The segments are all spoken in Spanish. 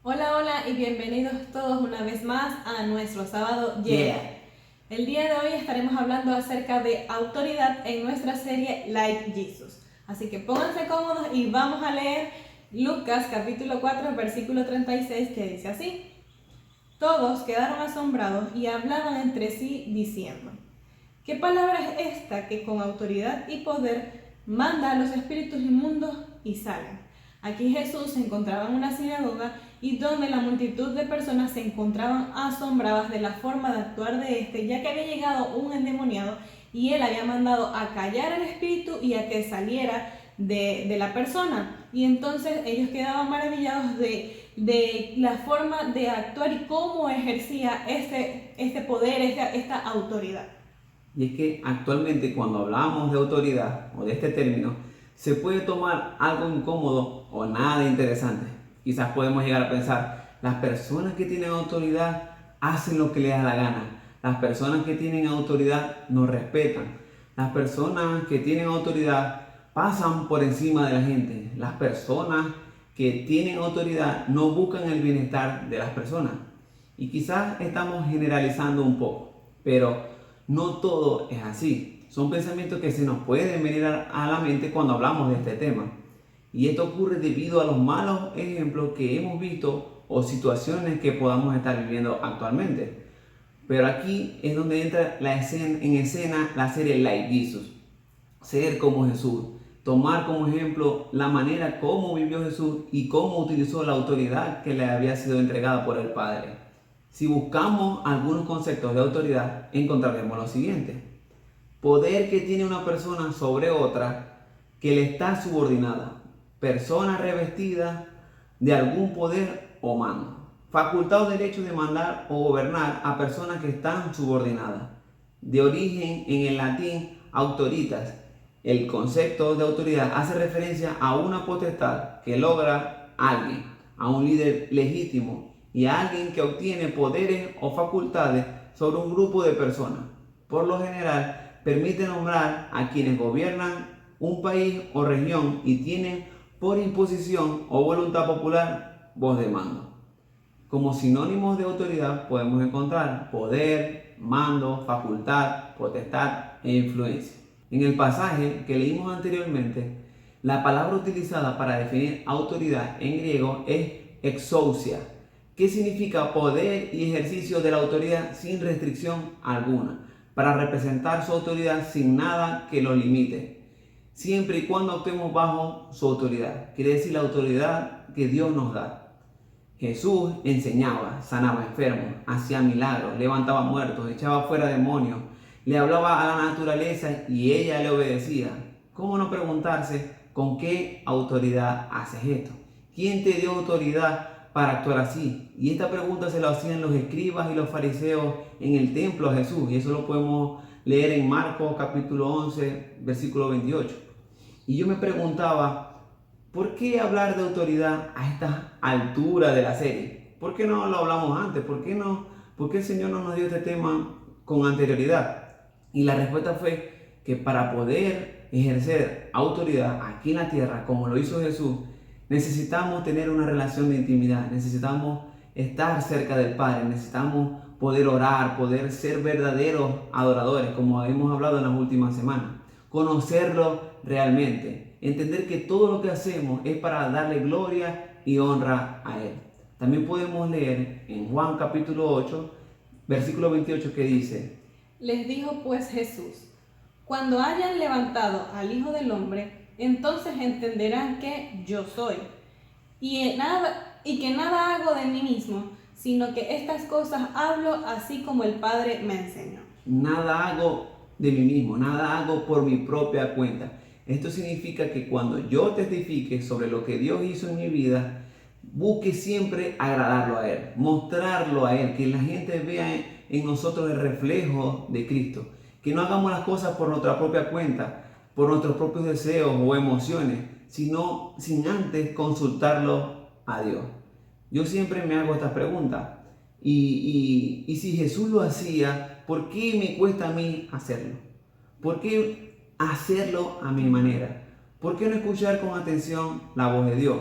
Hola, hola y bienvenidos todos una vez más a nuestro sábado Yeah. El día de hoy estaremos hablando acerca de autoridad en nuestra serie Like Jesus. Así que pónganse cómodos y vamos a leer Lucas capítulo 4 versículo 36 que dice así: Todos quedaron asombrados y hablaban entre sí diciendo: ¿Qué palabra es esta que con autoridad y poder manda a los espíritus inmundos y salen? Aquí Jesús se encontraba en una sinagoga y donde la multitud de personas se encontraban asombradas de la forma de actuar de este, ya que había llegado un endemoniado y él había mandado a callar al espíritu y a que saliera de la persona. Y entonces ellos quedaban maravillados de la forma de actuar y cómo ejercía este poder, esta autoridad. Y es que actualmente cuando hablamos de autoridad o de este término, se puede tomar algo incómodo o nada interesante. Quizás podemos llegar a pensar, las personas que tienen autoridad hacen lo que les da la gana. Las personas que tienen autoridad nos respetan. Las personas que tienen autoridad pasan por encima de la gente. Las personas que tienen autoridad no buscan el bienestar de las personas. Y quizás estamos generalizando un poco, pero no todo es así. Son pensamientos que se nos pueden venir a la mente cuando hablamos de este tema. Y esto ocurre debido a los malos ejemplos que hemos visto o situaciones que podamos estar viviendo actualmente. Pero aquí es donde entra en escena la serie Like Jesus. Ser como Jesús. Tomar como ejemplo la manera como vivió Jesús y cómo utilizó la autoridad que le había sido entregada por el Padre. Si buscamos algunos conceptos de autoridad, encontraremos lo siguiente: poder que tiene una persona sobre otra que le está subordinada, persona revestida de algún poder o mando, facultad o derecho de mandar o gobernar a personas que están subordinadas. De origen en el latín autoritas, el concepto de autoridad hace referencia a una potestad que logra alguien, a un líder legítimo y a alguien que obtiene poderes o facultades sobre un grupo de personas. Por lo general, permite nombrar a quienes gobiernan un país o región y tienen por imposición o voluntad popular voz de mando. Como sinónimos de autoridad podemos encontrar poder, mando, facultad, potestad e influencia. En el pasaje que leímos anteriormente, la palabra utilizada para definir autoridad en griego es exousia, que significa poder y ejercicio de la autoridad sin restricción alguna, para representar su autoridad sin nada que lo limite, siempre y cuando actuemos bajo su autoridad, quiere decir la autoridad que Dios nos da. Jesús enseñaba, sanaba enfermos, hacía milagros, levantaba muertos, echaba fuera demonios, le hablaba a la naturaleza y ella le obedecía. ¿Cómo no preguntarse con qué autoridad haces esto? ¿Quién te dio autoridad para actuar así? Y esta pregunta se la hacían los escribas y los fariseos en el templo a Jesús, y eso lo podemos leer en Marcos capítulo 11, versículo 28. Y yo me preguntaba, ¿por qué hablar de autoridad a esta altura de la serie? ¿Por qué no lo hablamos antes? ¿Por qué el Señor no nos dio este tema con anterioridad? Y la respuesta fue que para poder ejercer autoridad aquí en la tierra, como lo hizo Jesús, necesitamos tener una relación de intimidad, necesitamos estar cerca del Padre, necesitamos poder orar, poder ser verdaderos adoradores, como hemos hablado en las últimas semanas, conocerlo realmente, entender que todo lo que hacemos es para darle gloria y honra a Él. También podemos leer en Juan capítulo 8, versículo 28 que dice: Les dijo pues Jesús: Cuando hayan levantado al Hijo del Hombre, entonces entenderán que yo soy, y que nada hago de mí mismo, sino que estas cosas hablo así como el Padre me enseñó. Nada hago de mí mismo, nada hago por mi propia cuenta. Esto significa que cuando yo testifique sobre lo que Dios hizo en mi vida, busque siempre agradarlo a Él, mostrarlo a Él, que la gente vea en nosotros el reflejo de Cristo. Que no hagamos las cosas por nuestra propia cuenta, por nuestros propios deseos o emociones, sino sin antes consultarlo a Dios. Yo siempre me hago esta pregunta. Y si Jesús lo hacía, ¿por qué me cuesta a mí hacerlo? ¿Por qué hacerlo a mi manera? ¿Por qué no escuchar con atención la voz de Dios?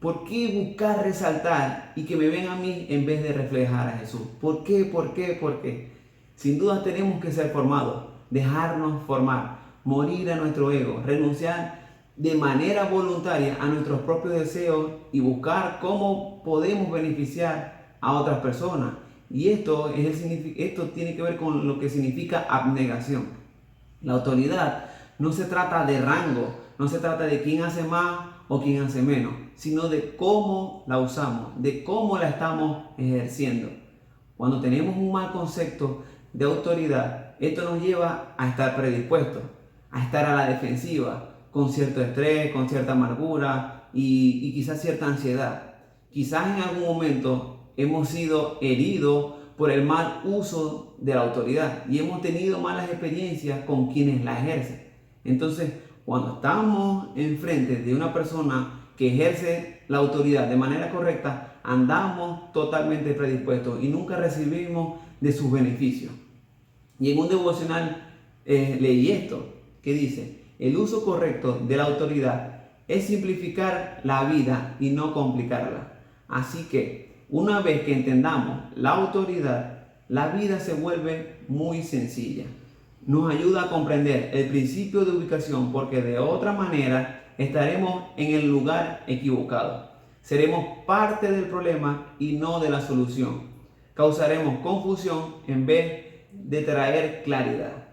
¿Por qué buscar resaltar y que me ven a mí en vez de reflejar a Jesús? ¿Por qué? ¿Por qué? ¿Por qué? Sin duda tenemos que ser formados, dejarnos formar, morir a nuestro ego, renunciar de manera voluntaria a nuestros propios deseos y buscar cómo podemos beneficiar a otras personas. Y esto tiene que ver con lo que significa abnegación. La autoridad no se trata de rango, no se trata de quién hace más o quién hace menos, sino de cómo la usamos, de cómo la estamos ejerciendo. Cuando tenemos un mal concepto de autoridad, esto nos lleva a estar predispuestos, a estar a la defensiva, con cierto estrés, con cierta amargura y quizás cierta ansiedad. Quizás en algún momento hemos sido heridos por el mal uso de la autoridad y hemos tenido malas experiencias con quienes la ejercen. Entonces, cuando estamos enfrente de una persona que ejerce la autoridad de manera correcta, andamos totalmente predispuestos y nunca recibimos de sus beneficios. Y en un devocional leí esto, que dice: el uso correcto de la autoridad es simplificar la vida y no complicarla. Así que, una vez que entendamos la autoridad, la vida se vuelve muy sencilla. Nos ayuda a comprender el principio de ubicación, porque de otra manera estaremos en el lugar equivocado. Seremos parte del problema y no de la solución. Causaremos confusión en vez de traer claridad.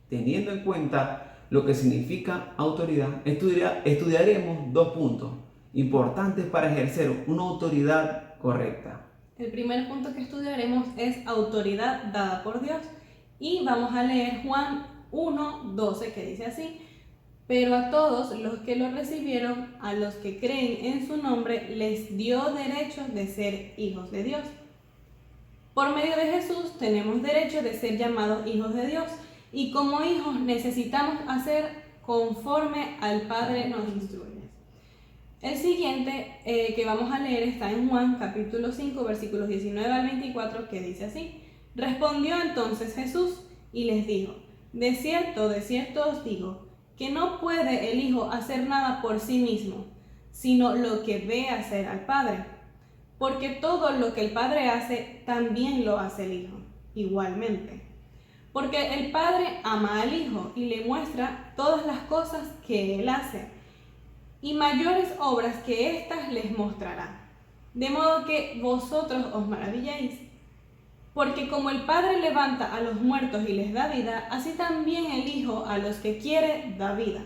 Teniendo en cuenta lo que significa autoridad, estudiaremos 2 puntos importantes para ejercer una autoridad correcta. El primer punto que estudiaremos es autoridad dada por Dios. Y vamos a leer Juan 1:12, que dice así: pero a todos los que lo recibieron, a los que creen en su nombre, les dio derecho de ser hijos de Dios. Por medio de Jesús tenemos derecho de ser llamados hijos de Dios, y como hijos necesitamos hacer conforme al Padre nos instruye. El siguiente que vamos a leer está en Juan capítulo 5, versículos 19 al 24, que dice así: respondió entonces Jesús y les dijo: de cierto os digo, que no puede el Hijo hacer nada por sí mismo, sino lo que ve hacer al Padre. Porque todo lo que el Padre hace, también lo hace el Hijo, igualmente. Porque el Padre ama al Hijo y le muestra todas las cosas que Él hace, y mayores obras que éstas les mostrará, de modo que vosotros os maravilléis. Porque como el Padre levanta a los muertos y les da vida, así también el Hijo a los que quiere da vida.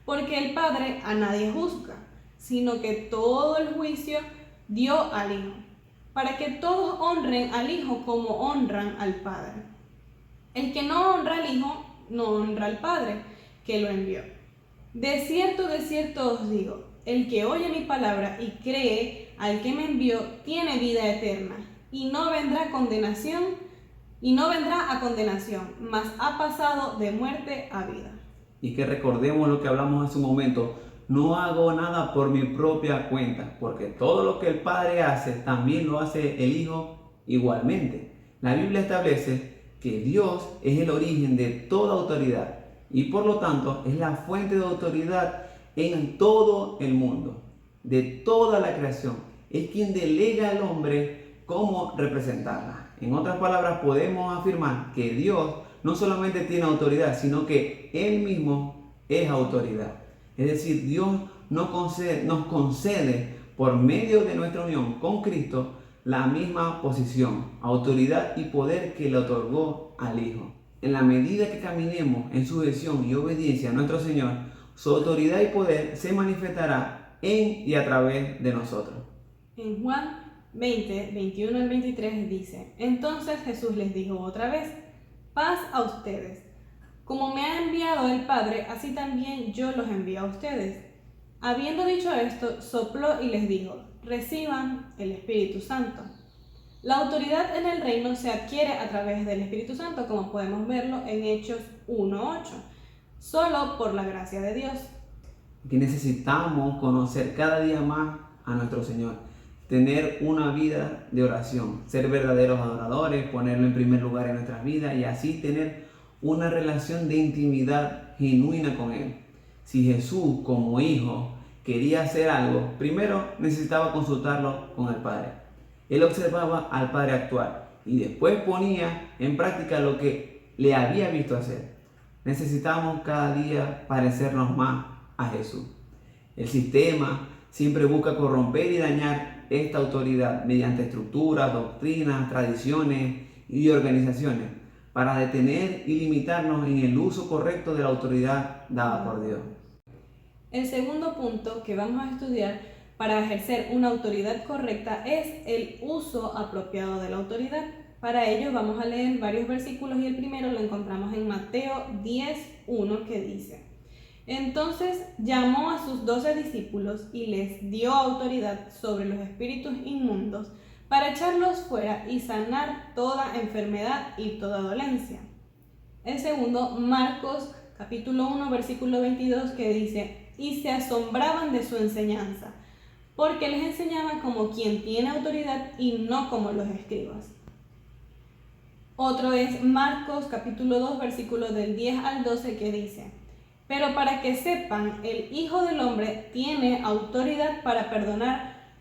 Porque el Padre a nadie juzga, sino que todo el juicio dio al Hijo, para que todos honren al Hijo como honran al Padre. El que no honra al Hijo, no honra al Padre que lo envió. De cierto os digo, el que oye mi palabra y cree al que me envió, tiene vida eterna, y no vendrá a condenación, mas ha pasado de muerte a vida. Y que recordemos lo que hablamos hace un momento: no hago nada por mi propia cuenta, porque todo lo que el Padre hace, también lo hace el Hijo igualmente. La Biblia establece que Dios es el origen de toda autoridad y por lo tanto es la fuente de autoridad en todo el mundo, de toda la creación. Es quien delega al hombre cómo representarla. En otras palabras, podemos afirmar que Dios no solamente tiene autoridad, sino que Él mismo es autoridad. Es decir, Dios nos concede por medio de nuestra unión con Cristo la misma posición, autoridad y poder que le otorgó al Hijo. En la medida que caminemos en sujeción y obediencia a nuestro Señor, su autoridad y poder se manifestará en y a través de nosotros. En Juan 20, 21 al 23 dice: entonces Jesús les dijo otra vez: paz a ustedes. Como me ha enviado el Padre, así también yo los envío a ustedes. Habiendo dicho esto, sopló y les dijo: reciban el Espíritu Santo. La autoridad en el reino se adquiere a través del Espíritu Santo, como podemos verlo en Hechos 1:8, solo por la gracia de Dios. Que necesitamos conocer cada día más a nuestro Señor, tener una vida de oración, ser verdaderos adoradores, ponerlo en primer lugar en nuestras vidas y así tener una relación de intimidad genuina con Él. Si Jesús como Hijo quería hacer algo, primero necesitaba consultarlo con el Padre. Él observaba al Padre actuar y después ponía en práctica lo que le había visto hacer. Necesitamos cada día parecernos más a Jesús. El sistema siempre busca corromper y dañar esta autoridad mediante estructuras, doctrinas, tradiciones y organizaciones para detener y limitarnos en el uso correcto de la autoridad dada por Dios. El segundo punto que vamos a estudiar para ejercer una autoridad correcta es el uso apropiado de la autoridad. Para ello vamos a leer varios versículos y el primero lo encontramos en Mateo 10:1 que dice: Entonces llamó a sus 12 discípulos y les dio autoridad sobre los espíritus inmundos para echarlos fuera y sanar toda enfermedad y toda dolencia. El segundo, Marcos capítulo 1 versículo 22 que dice: y se asombraban de su enseñanza, porque les enseñaba como quien tiene autoridad y no como los escribas. Otro es Marcos capítulo 2 versículo del 10 al 12 que dice: pero para que sepan, el Hijo del Hombre tiene autoridad para perdonar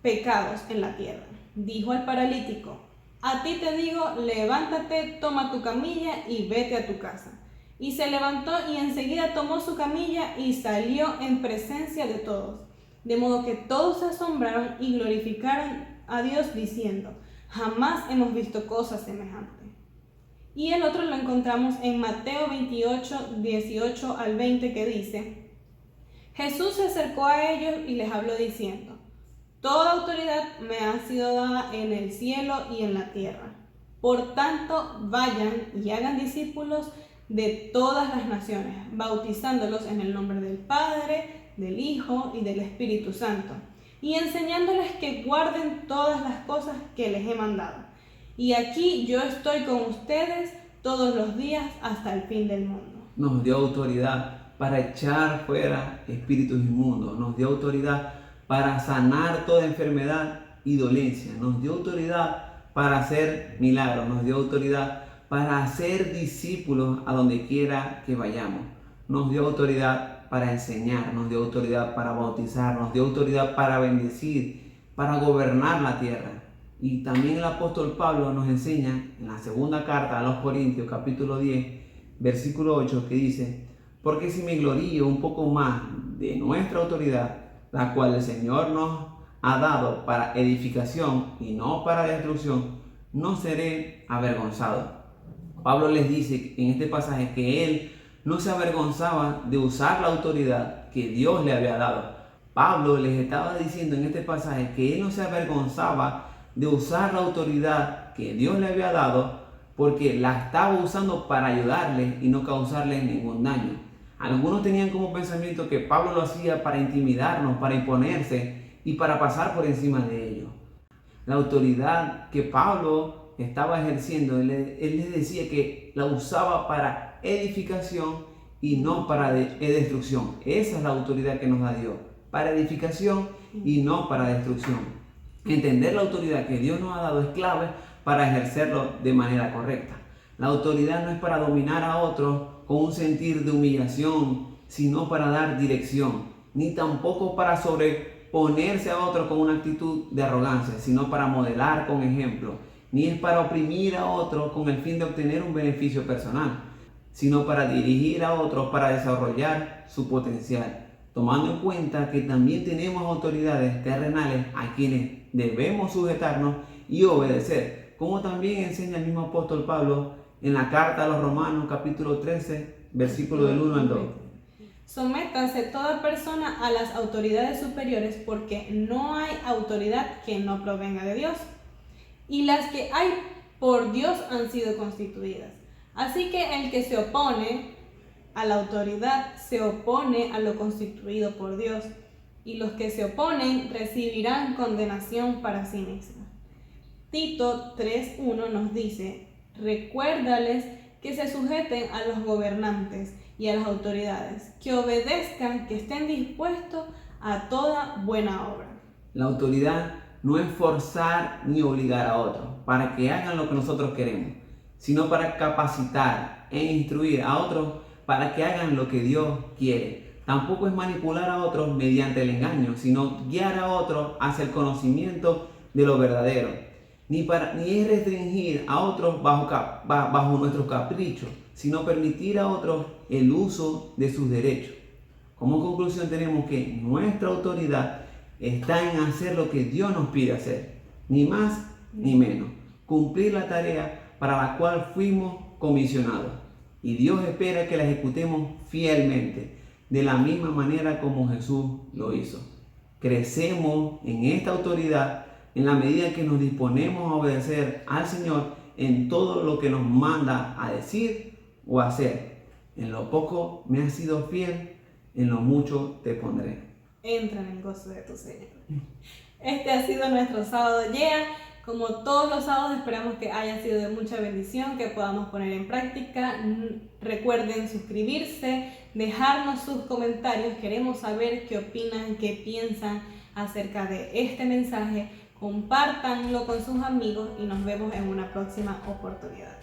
pecados en la tierra. Dijo al paralítico: a ti te digo, levántate, toma tu camilla y vete a tu casa. Y se levantó y enseguida tomó su camilla y salió en presencia de todos. De modo que todos se asombraron y glorificaron a Dios diciendo: jamás hemos visto cosa semejante. Y el otro lo encontramos en Mateo 28, 18 al 20 que dice: Jesús se acercó a ellos y les habló diciendo: toda autoridad me ha sido dada en el cielo y en la tierra. Por tanto, vayan y hagan discípulos de todas las naciones, bautizándolos en el nombre del Padre, del Hijo y del Espíritu Santo, y enseñándoles que guarden todas las cosas que les he mandado. Y aquí yo estoy con ustedes todos los días hasta el fin del mundo. Nos dio autoridad para echar fuera espíritus inmundos, nos dio autoridad para sanar toda enfermedad y dolencia, nos dio autoridad para hacer milagros, nos dio autoridad para hacer discípulos a donde quiera que vayamos. Nos dio autoridad para enseñar, nos dio autoridad para bautizar, nos dio autoridad para bendecir, para gobernar la tierra. Y también el apóstol Pablo nos enseña en la segunda carta a los Corintios, capítulo 10, versículo 8, que dice: porque si me glorío un poco más de nuestra autoridad, la cual el Señor nos ha dado para edificación y no para destrucción, no seré avergonzado. Pablo les dice en este pasaje que él no se avergonzaba de usar la autoridad que Dios le había dado. Pablo les estaba diciendo en este pasaje que él no se avergonzaba de usar la autoridad que Dios le había dado porque la estaba usando para ayudarles y no causarles ningún daño. Algunos tenían como pensamiento que Pablo lo hacía para intimidarnos, para imponerse y para pasar por encima de ellos. La autoridad que Pablo estaba ejerciendo, él les decía que la usaba para edificación y no para destrucción. Esa es la autoridad que nos da Dios, para edificación y no para destrucción. Entender la autoridad que Dios nos ha dado es clave para ejercerlo de manera correcta. La autoridad no es para dominar a otros con un sentir de humillación, sino para dar dirección, ni tampoco para sobreponerse a otros con una actitud de arrogancia, sino para modelar con ejemplo, ni es para oprimir a otros con el fin de obtener un beneficio personal, sino para dirigir a otros para desarrollar su potencial, tomando en cuenta que también tenemos autoridades terrenales a quienes debemos sujetarnos y obedecer, como también enseña el mismo apóstol Pablo en la carta a los Romanos capítulo 13, versículo del 1 al 2. Sométase toda persona a las autoridades superiores, porque no hay autoridad que no provenga de Dios, y las que hay por Dios han sido constituidas. Así que el que se opone a la autoridad se opone a lo constituido por Dios, y los que se oponen recibirán condenación para sí mismos. Tito 3:1 nos dice: recuérdales que se sujeten a los gobernantes y a las autoridades, que obedezcan, que estén dispuestos a toda buena obra. La autoridad no es forzar ni obligar a otros para que hagan lo que nosotros queremos, sino para capacitar e instruir a otros para que hagan lo que Dios quiere, Tampoco es manipular a otros mediante el engaño, sino guiar a otros hacia el conocimiento de lo verdadero. Ni es restringir a otros bajo nuestros caprichos, sino permitir a otros el uso de sus derechos. Como conclusión tenemos que nuestra autoridad está en hacer lo que Dios nos pide hacer, ni más ni menos, cumplir la tarea para la cual fuimos comisionados. Y Dios espera que la ejecutemos fielmente, de la misma manera como Jesús lo hizo. Crecemos en esta autoridad en la medida que nos disponemos a obedecer al Señor en todo lo que nos manda a decir o hacer. En lo poco me has sido fiel, en lo mucho te pondré. Entra en el gozo de tu Señor. Este ha sido nuestro sábado Yeah. Como todos los sábados, esperamos que haya sido de mucha bendición, que podamos poner en práctica. Recuerden suscribirse, dejarnos sus comentarios. Queremos saber qué opinan, qué piensan acerca de este mensaje. Compártanlo con sus amigos y nos vemos en una próxima oportunidad.